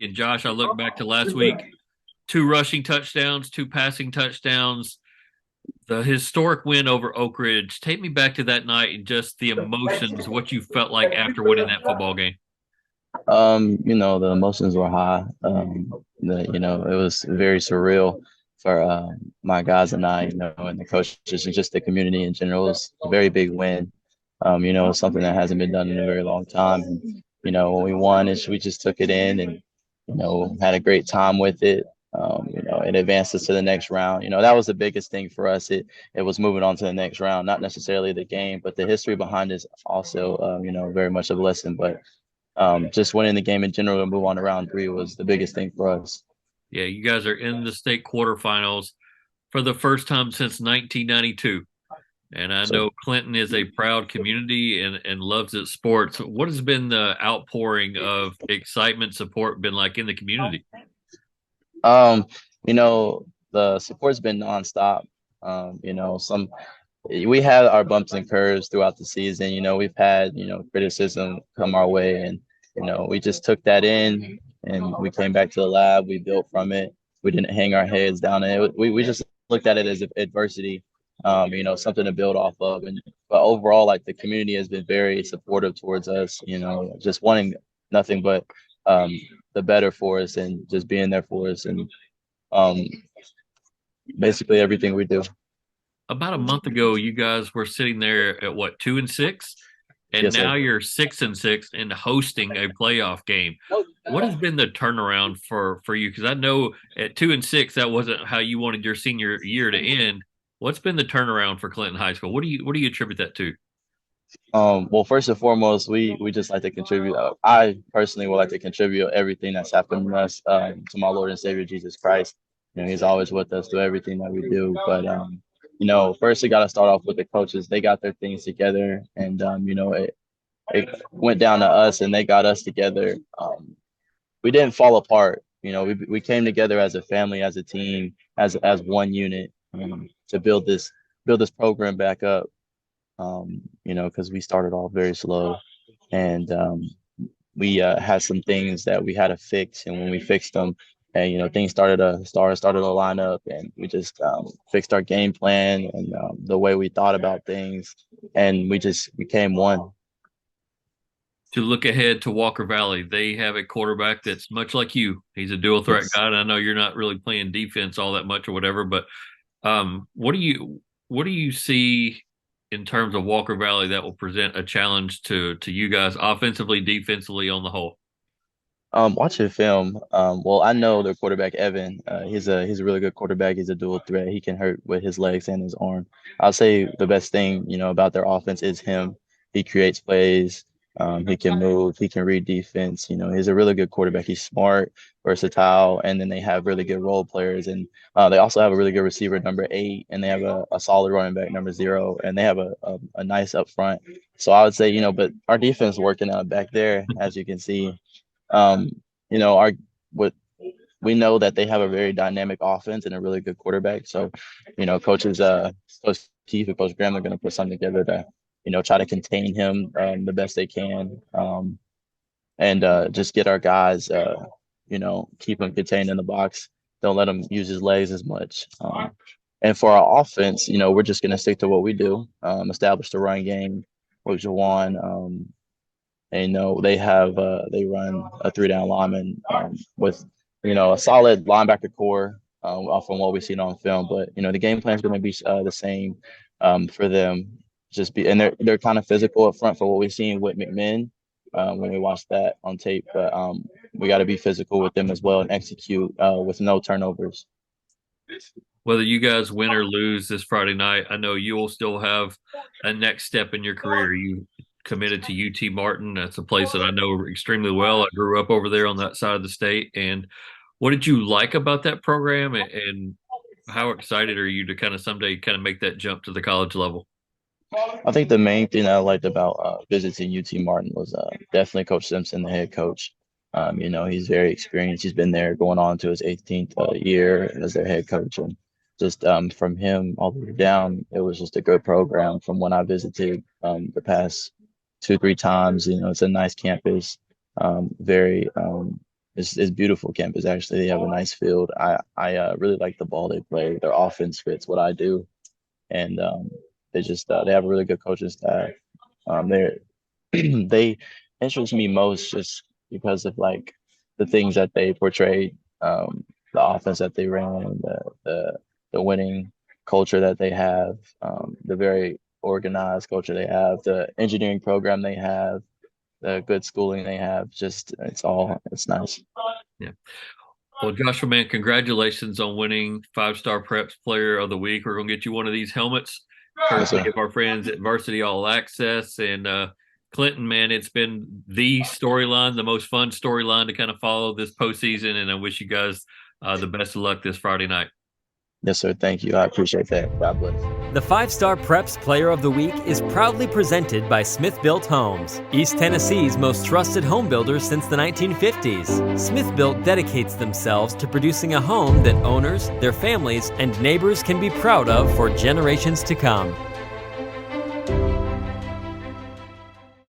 And Josh, I look back to last week, two rushing touchdowns, two passing touchdowns, the historic win over Oak Ridge. Take me back to that night and just the emotions, what you felt like after winning that football game. The emotions were high. It was very surreal for my guys and I, and the coaches and just the community in general. It was a very big win. It's something that hasn't been done in a very long time. And, when we won, we just took it in and, had a great time with it. It advanced us to the next round. That was the biggest thing for us. It was moving on to the next round, not necessarily the game, but the history behind it is also, very much a blessing. But just winning the game in general and move on to round three was the biggest thing for us. Yeah, you guys are in the state quarterfinals for the first time since 1992. And I So, know Clinton is a proud community and loves its sports. What has been the outpouring of excitement, support been like in the community? um, the support's been nonstop. Some we had our bumps and curves throughout the season. We've had criticism come our way, and we just took that in, and we came back to the lab. We built from it. We didn't hang our heads down, and we just looked at it as adversity. Something to build off of, and but overall, like the community has been very supportive towards us. Just wanting nothing but um, the better for us, and just being there for us, and um, basically everything we do. About a month ago, you guys were sitting there at what, 2-6? And Yes, now sir. you're 6-6 and hosting a playoff game. What has been the turnaround for you? Because I know at 2-6, that wasn't how you wanted your senior year to end. What's been the turnaround for Clinton High School? What do you attribute that to? Well, first and foremost, we just like to contribute. I personally would like to contribute everything that's happened to us to my Lord and Savior Jesus Christ. He's always with us through everything that we do. But first we got to start off with the coaches. They got their things together, and it went down to us, and they got us together. We didn't fall apart. We came together as a family, as a team, as one unit to build this program back up. Because we started off very slow, and we had some things that we had to fix, and when we fixed them, and things started to line up, and we just fixed our game plan and the way we thought about things, and we just became one. To look ahead to Walker Valley, they have a quarterback that's much like you. He's a dual threat Yes. guy. And I know you're not really playing defense all that much or whatever, but what do you see in terms of Walker Valley that will present a challenge to you guys offensively, defensively on the whole? Watching film, well, I know their quarterback Evan. He's a really good quarterback. He's a dual threat. He can hurt with his legs and his arm. I'll say the best thing about their offense is him. He creates plays. He can move. He can read defense. He's a really good quarterback. He's smart, versatile, and then they have really good role players. And they also have a really good receiver, number 8, and they have a solid running back, number 0, and they have a nice up front. So I would say, but our defense working out back there, as you can see. Um, our what we know that they have a very dynamic offense and a really good quarterback. So, Coach Keith and Coach Graham are going to put something together to, try to contain him the best they can, and just get our guys, keep him contained in the box. Don't let him use his legs as much. And for our offense, we're just going to stick to what we do, establish the run game with Jawan. And they run a 3 down lineman with a solid linebacker core from what we've seen on film. But the game plan is going to be the same for them. And they're kind of physical up front for what we've seen with McMinn when we watched that on tape. But we got to be physical with them as well and execute with no turnovers. Whether you guys win or lose this Friday night, I know you will still have a next step in your career. You committed to UT Martin. That's a place that I know extremely well. I grew up over there on that side of the state. And what did you like about that program? And how excited are you to kind of someday kind of make that jump to the college level? I think the main thing I liked about visiting UT Martin was definitely Coach Simpson, the head coach. He's very experienced. He's been there going on to his 18th year as their head coach, and just from him all the way down, it was just a good program. From when I visited the past 2, 3 times, it's a nice campus. Very, It's beautiful campus actually. They have a nice field. I really like the ball they play. Their offense fits what I do, and they have a really good coaching staff. They're they interest me most just because of like the things that they portrayed, the offense that they ran, the winning culture that they have, the very organized culture they have, the engineering program they have, the good schooling they have. Just it's nice. Yeah. Well, Joshua, man, congratulations on winning 5-star Preps Player of the Week. We're gonna get you one of these helmets, Yes, courtesy sir. of our friends at Varsity All Access. And Clinton, man, it's been the storyline, the most fun storyline to kind of follow this postseason. And I wish you guys the best of luck this Friday night. Yes, sir. Thank you. I appreciate that. God bless. The 5-Star Preps Player of the Week is proudly presented by Smithbilt Homes, East Tennessee's most trusted home builders since the 1950s. Smithbilt dedicates themselves to producing a home that owners, their families, and neighbors can be proud of for generations to come.